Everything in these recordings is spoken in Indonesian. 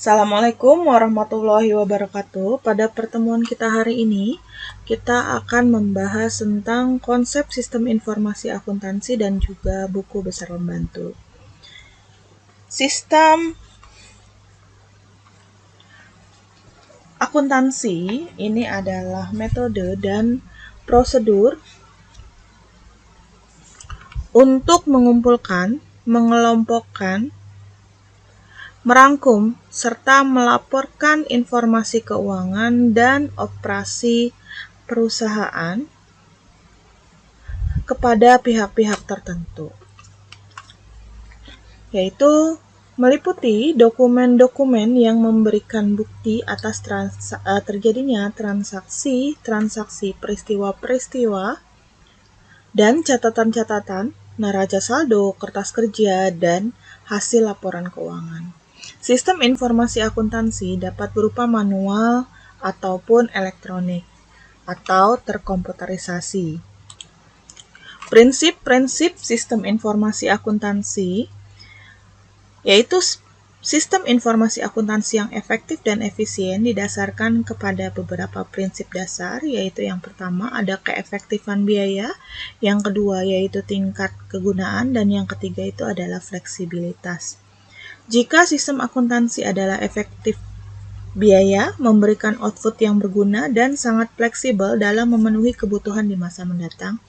Assalamualaikum warahmatullahi wabarakatuh. Pada pertemuan kita hari ini, kita akan membahas tentang konsep sistem informasi akuntansi dan juga buku besar pembantu. Sistem akuntansi ini adalah metode dan prosedur untuk mengumpulkan, mengelompokkan, merangkum, serta melaporkan informasi keuangan dan operasi perusahaan kepada pihak-pihak tertentu, yaitu meliputi dokumen-dokumen yang memberikan bukti atas terjadinya transaksi, peristiwa-peristiwa, dan catatan-catatan, neraca saldo, kertas kerja, dan hasil laporan keuangan. Sistem informasi akuntansi dapat berupa manual ataupun elektronik atau terkomputerisasi. Prinsip-prinsip sistem informasi akuntansi yaitu sistem informasi akuntansi yang efektif dan efisien didasarkan kepada beberapa prinsip dasar, yaitu yang pertama ada keefektifan biaya, yang kedua yaitu tingkat kegunaan, dan yang ketiga itu adalah fleksibilitas. Jika sistem akuntansi adalah efektif biaya, memberikan output yang berguna dan sangat fleksibel dalam memenuhi kebutuhan di masa mendatang,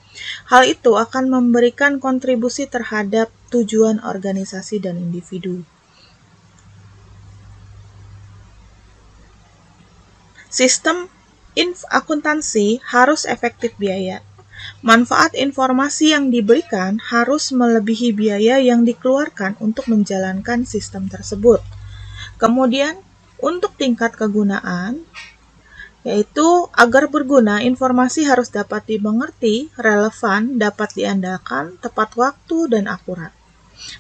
hal itu akan memberikan kontribusi terhadap tujuan organisasi dan individu. Sistem akuntansi harus efektif biaya. Manfaat informasi yang diberikan harus melebihi biaya yang dikeluarkan untuk menjalankan sistem tersebut. Kemudian, untuk tingkat kegunaan, yaitu agar berguna, informasi harus dapat dimengerti, relevan, dapat diandalkan, tepat waktu, dan akurat.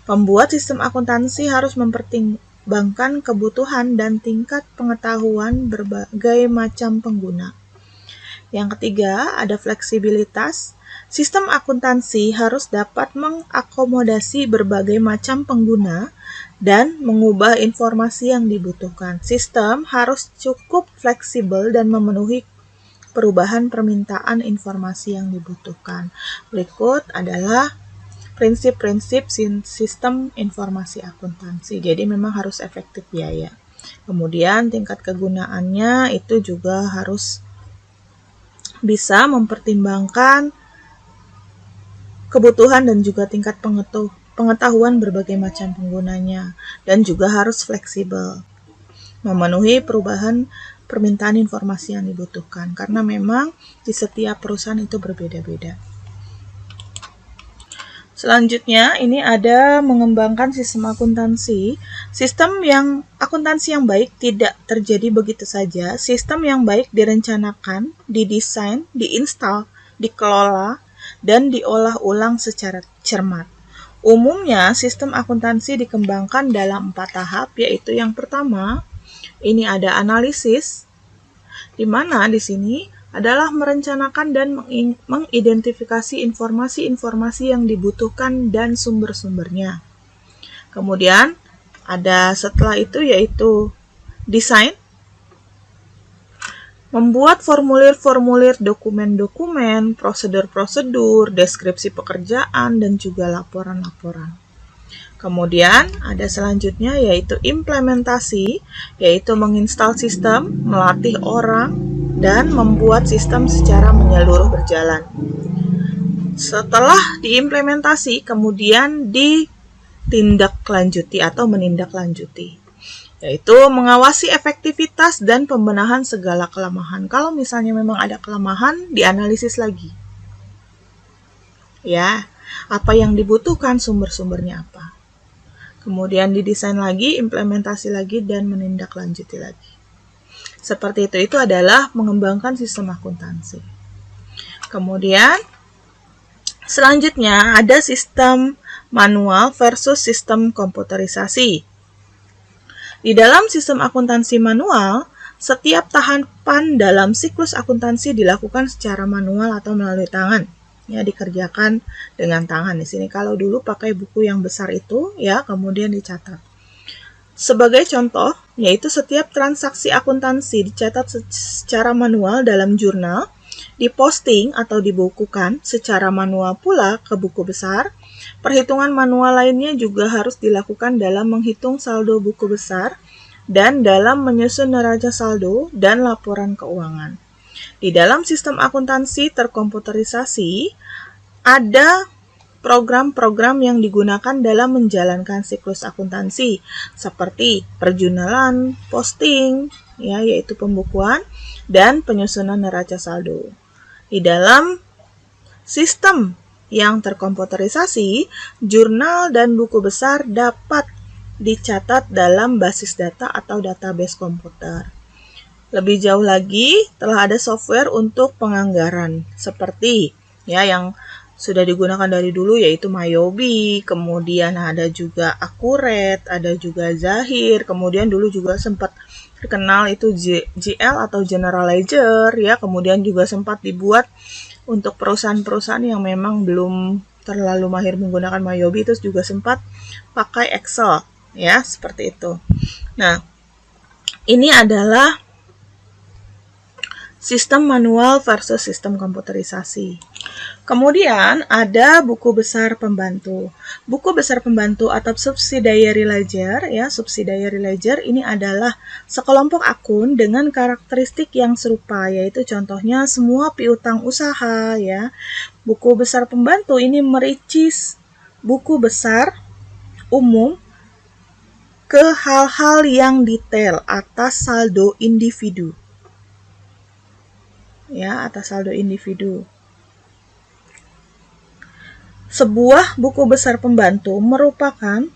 Pembuat sistem akuntansi harus mempertimbangkan kebutuhan dan tingkat pengetahuan berbagai macam pengguna. Yang ketiga, ada fleksibilitas. Sistem akuntansi harus dapat mengakomodasi berbagai macam pengguna dan mengubah informasi yang dibutuhkan. Sistem harus cukup fleksibel dan memenuhi perubahan permintaan informasi yang dibutuhkan. Berikut adalah prinsip-prinsip sistem informasi akuntansi. Jadi memang harus efektif biaya. Kemudian tingkat kegunaannya itu juga harus bisa mempertimbangkan kebutuhan dan juga tingkat pengetahuan berbagai macam penggunanya, dan juga harus fleksibel, memenuhi perubahan permintaan informasi yang dibutuhkan, karena memang di setiap perusahaan itu berbeda-beda. Selanjutnya, ini ada mengembangkan sistem akuntansi. Sistem akuntansi yang baik tidak terjadi begitu saja. Sistem yang baik direncanakan, didesain, diinstal, dikelola, dan diolah ulang secara cermat. Umumnya, sistem akuntansi dikembangkan dalam 4 tahap, yaitu yang pertama, ini ada analisis, di mana di sini adalah merencanakan dan mengidentifikasi informasi-informasi yang dibutuhkan dan sumber-sumbernya. Kemudian, ada setelah itu yaitu desain, membuat formulir-formulir, dokumen-dokumen, prosedur-prosedur, deskripsi pekerjaan, dan juga laporan-laporan. Kemudian ada selanjutnya yaitu implementasi, yaitu menginstal sistem, melatih orang, dan membuat sistem secara menyeluruh berjalan. Setelah diimplementasi, kemudian ditindaklanjuti atau menindaklanjuti, yaitu mengawasi efektivitas dan pembenahan segala kelemahan. Kalau misalnya memang ada kelemahan, dianalisis lagi. Ya, apa yang dibutuhkan, sumber-sumbernya apa. Kemudian didesain lagi, implementasi lagi, dan menindaklanjuti lagi. Seperti itu adalah mengembangkan sistem akuntansi. Kemudian, selanjutnya ada sistem manual versus sistem komputerisasi. Di dalam sistem akuntansi manual, setiap tahapan dalam siklus akuntansi dilakukan secara manual atau melalui tangan. Ya, dikerjakan dengan tangan. Di sini kalau dulu pakai buku yang besar itu, ya, kemudian dicatat. Sebagai contoh, yaitu setiap transaksi akuntansi dicatat secara manual dalam jurnal, diposting atau dibukukan secara manual pula ke buku besar. Perhitungan manual lainnya juga harus dilakukan dalam menghitung saldo buku besar dan dalam menyusun neraca saldo dan laporan keuangan. Di dalam sistem akuntansi terkomputerisasi, ada program-program yang digunakan dalam menjalankan siklus akuntansi, seperti perjurnalan, posting, ya, yaitu pembukuan, dan penyusunan neraca saldo. Di dalam sistem yang terkomputerisasi, jurnal dan buku besar dapat dicatat dalam basis data atau database komputer. Lebih jauh lagi, telah ada software untuk penganggaran, seperti ya yang sudah digunakan dari dulu, yaitu Mayobi, kemudian ada juga Accurate, ada juga Zahir, kemudian dulu juga sempat terkenal itu GL atau General Ledger, ya, kemudian juga sempat dibuat untuk perusahaan-perusahaan yang memang belum terlalu mahir menggunakan Mayobi, terus juga sempat pakai Excel, ya, seperti itu. Nah, ini adalah sistem manual versus sistem komputerisasi. Kemudian ada buku besar pembantu. Buku besar pembantu atau subsidiary ledger, ya, subsidiary ledger ini adalah sekelompok akun dengan karakteristik yang serupa, yaitu contohnya semua piutang usaha, ya. Buku besar pembantu ini mericis buku besar umum ke hal-hal yang detail atas saldo individu. Ya, atas saldo individu. Sebuah buku besar pembantu merupakan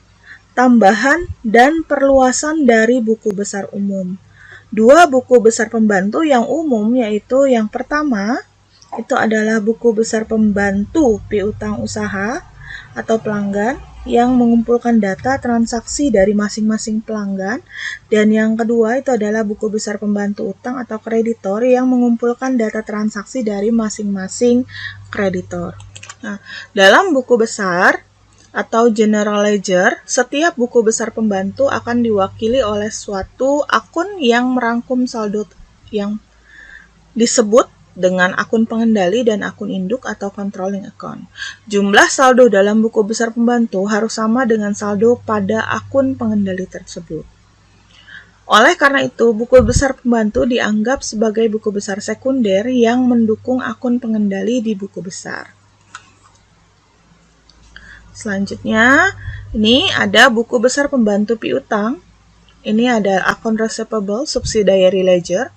tambahan dan perluasan dari buku besar umum. Dua buku besar pembantu yang umum, yaitu yang pertama itu adalah buku besar pembantu piutang usaha atau pelanggan yang mengumpulkan data transaksi dari masing-masing pelanggan, dan yang kedua itu adalah buku besar pembantu utang atau kreditor yang mengumpulkan data transaksi dari masing-masing kreditor. Nah, dalam buku besar atau general ledger, setiap buku besar pembantu akan diwakili oleh suatu akun yang merangkum saldo yang disebut dengan akun pengendali dan akun induk atau controlling account. Jumlah saldo dalam buku besar pembantu harus sama dengan saldo pada akun pengendali tersebut. Oleh karena itu, buku besar pembantu dianggap sebagai buku besar sekunder yang mendukung akun pengendali di buku besar. Selanjutnya, ini ada buku besar pembantu piutang. Ini ada akun receivable subsidiary ledger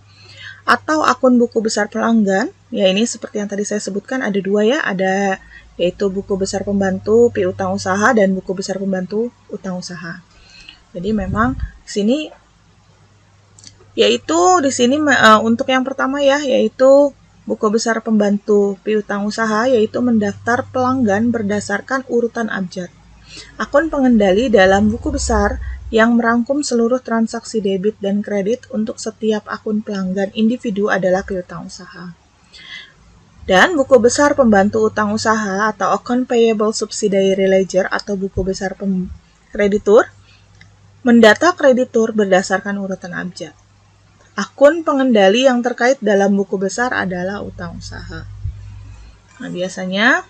atau akun buku besar pelanggan. Ya, ini seperti yang tadi saya sebutkan ada dua, ya, ada yaitu buku besar pembantu piutang usaha dan buku besar pembantu utang usaha. Jadi memang di sini untuk yang pertama, ya, yaitu buku besar pembantu piutang usaha, yaitu mendaftar pelanggan berdasarkan urutan abjad. Akun pengendali dalam buku besar yang merangkum seluruh transaksi debit dan kredit untuk setiap akun pelanggan individu adalah piutang usaha. Dan buku besar pembantu utang usaha atau account payable subsidiary ledger atau buku besar kreditur mendata kreditur berdasarkan urutan abjad. Akun pengendali yang terkait dalam buku besar adalah utang usaha. Nah, biasanya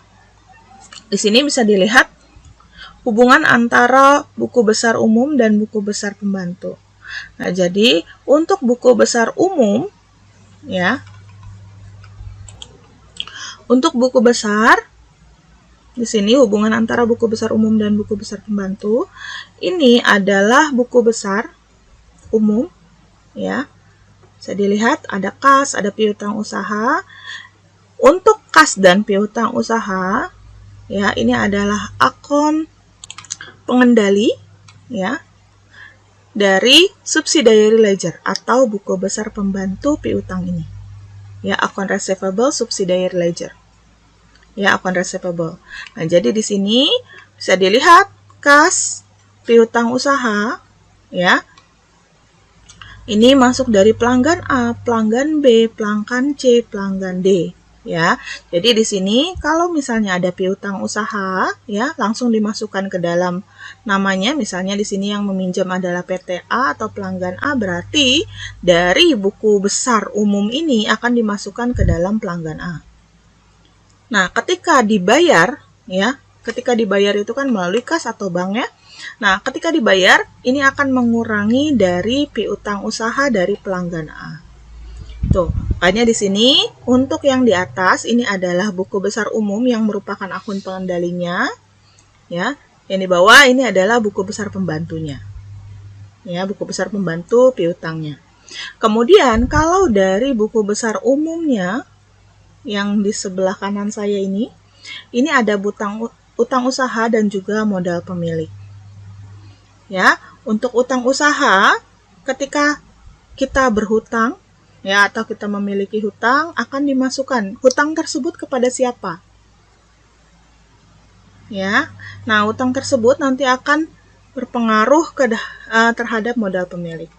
di sini bisa dilihat hubungan antara buku besar umum dan buku besar pembantu. Nah, jadi untuk buku besar umum, ya, untuk buku besar, di sini hubungan antara buku besar umum dan buku besar pembantu, ini adalah buku besar umum, ya. Bisa dilihat ada kas, ada piutang usaha. Untuk kas dan piutang usaha, ya, ini adalah akun pengendali, ya, dari subsidiary ledger atau buku besar pembantu piutang ini. Ya, akun receivable subsidiary ledger. Ya, akun receivable. Nah, jadi di sini bisa dilihat kas, piutang usaha, ya. Ini masuk dari pelanggan A, pelanggan B, pelanggan C, pelanggan D. Ya. Jadi di sini kalau misalnya ada piutang usaha, ya, langsung dimasukkan ke dalam namanya. Misalnya di sini yang meminjam adalah PT A atau pelanggan A, berarti dari buku besar umum ini akan dimasukkan ke dalam pelanggan A. Nah, ketika dibayar, ya, ketika dibayar itu kan melalui kas atau bank, ya. Nah, ketika dibayar, ini akan mengurangi dari piutang usaha dari pelanggan A. Tuh, makanya di sini untuk yang di atas ini adalah buku besar umum yang merupakan akun pengendalinya, ya. Yang di bawah ini adalah buku besar pembantunya. Ya, buku besar pembantu piutangnya. Kemudian kalau dari buku besar umumnya yang di sebelah kanan saya ini ada utang usaha dan juga modal pemilik. Ya, untuk utang usaha ketika kita berhutang, ya, atau kita memiliki hutang, akan dimasukkan hutang tersebut kepada siapa? Ya, nah hutang tersebut nanti akan berpengaruh terhadap modal pemilik.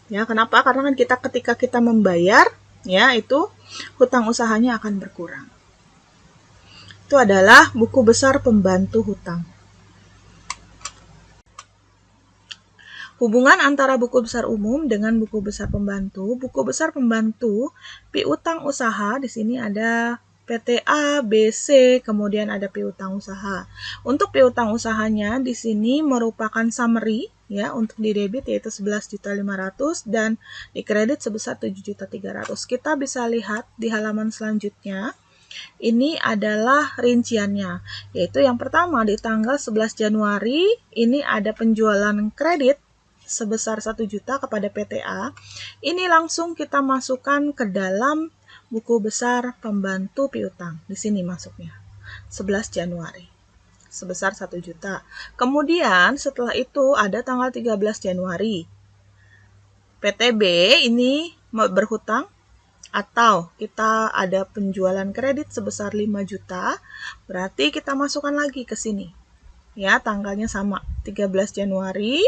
Ya, kenapa? Karena kan ketika kita membayar, ya, itu hutang usahanya akan berkurang. Itu adalah buku besar pembantu hutang. Hubungan antara buku besar umum dengan buku besar pembantu. Buku besar pembantu piutang usaha, di sini ada PT A, B, C, kemudian ada piutang usaha. Untuk piutang usahanya di sini merupakan summary, ya, untuk di debit yaitu 11.500.000 dan di kredit sebesar 7.300.000. Kita bisa lihat di halaman selanjutnya. Ini adalah rinciannya, yaitu yang pertama di tanggal 11 Januari ini ada penjualan kredit sebesar 1 juta kepada PT A. Ini langsung kita masukkan ke dalam buku besar pembantu piutang. Di sini masuknya. 11 Januari. Sebesar 1 juta. Kemudian setelah itu ada tanggal 13 Januari. PT B ini berhutang atau kita ada penjualan kredit sebesar 5 juta, berarti kita masukkan lagi ke sini. Ya, tanggalnya sama, 13 Januari.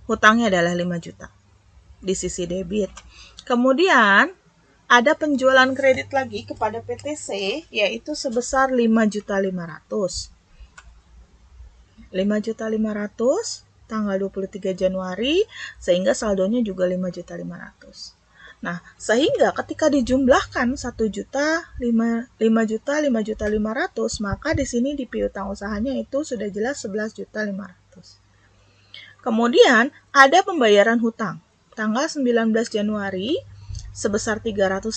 Hutangnya adalah 5 juta di sisi debit. Kemudian ada penjualan kredit lagi kepada PT C yaitu sebesar 5.500.000. 5.500.000 tanggal 23 Januari sehingga saldonya juga 5.500.000. Nah, sehingga ketika dijumlahkan 1 juta, 5 juta, 5.500.000, maka di sini di piutang usahanya itu sudah jelas 11.500.000. Kemudian ada pembayaran hutang tanggal 19 Januari sebesar 300.000.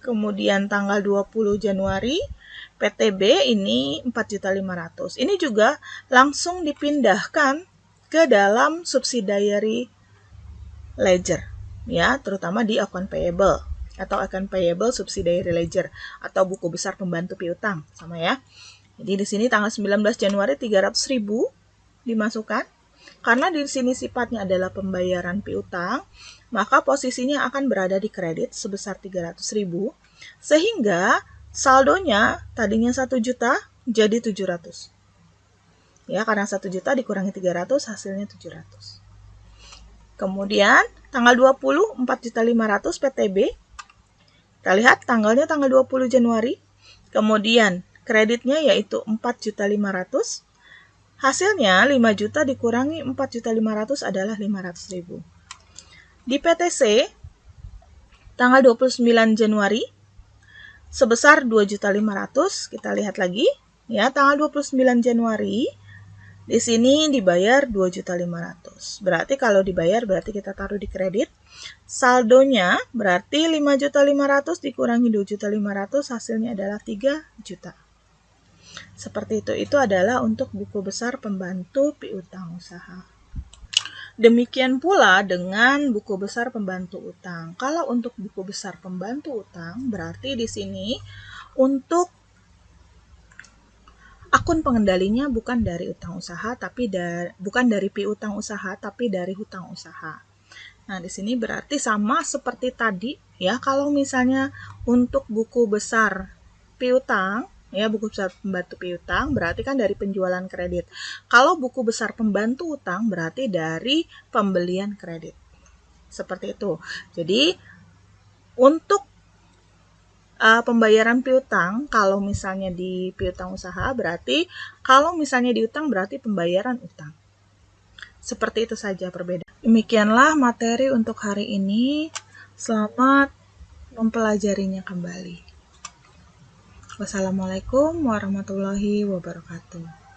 Kemudian tanggal 20 Januari PT B ini 4.500.000. Ini juga langsung dipindahkan ke dalam subsidiary ledger, ya, terutama di account payable atau account payable subsidiary ledger atau buku besar pembantu piutang, sama ya. Jadi di sini tanggal 19 Januari 300.000 dimasukkan. Karena di sini sifatnya adalah pembayaran piutang, maka posisinya akan berada di kredit sebesar 300.000, sehingga saldonya tadinya 1 juta jadi 700. Ya, karena 1 juta dikurangi 300 hasilnya 700. Kemudian tanggal 20 4.500.000 PTB. Kita lihat tanggalnya tanggal 20 Januari. Kemudian kreditnya yaitu 4.500.000. Hasilnya 5 juta dikurangi 4.500.000 adalah 500.000. Di PTC tanggal 29 Januari sebesar 2.500.000, kita lihat lagi ya, tanggal 29 Januari di sini dibayar 2.500.000. Berarti kalau dibayar berarti kita taruh di kredit. Saldonya berarti 5.500.000 dikurangi 2.500.000 hasilnya adalah 3 juta. Seperti itu adalah untuk buku besar pembantu piutang usaha. Demikian pula dengan buku besar pembantu utang. Kalau untuk buku besar pembantu utang, berarti di sini untuk akun pengendalinya bukan dari utang usaha, bukan dari piutang usaha, tapi dari hutang usaha. Nah, di sini berarti sama seperti tadi ya. Kalau misalnya untuk buku besar piutang, ya, buku besar pembantu piutang berarti kan dari penjualan kredit. Kalau buku besar pembantu utang berarti dari pembelian kredit. Seperti itu. Jadi untuk pembayaran piutang, kalau misalnya di piutang usaha berarti, kalau misalnya di utang berarti pembayaran utang. Seperti itu saja perbedaan. Demikianlah materi untuk hari ini. Selamat mempelajarinya kembali. Wassalamualaikum warahmatullahi wabarakatuh.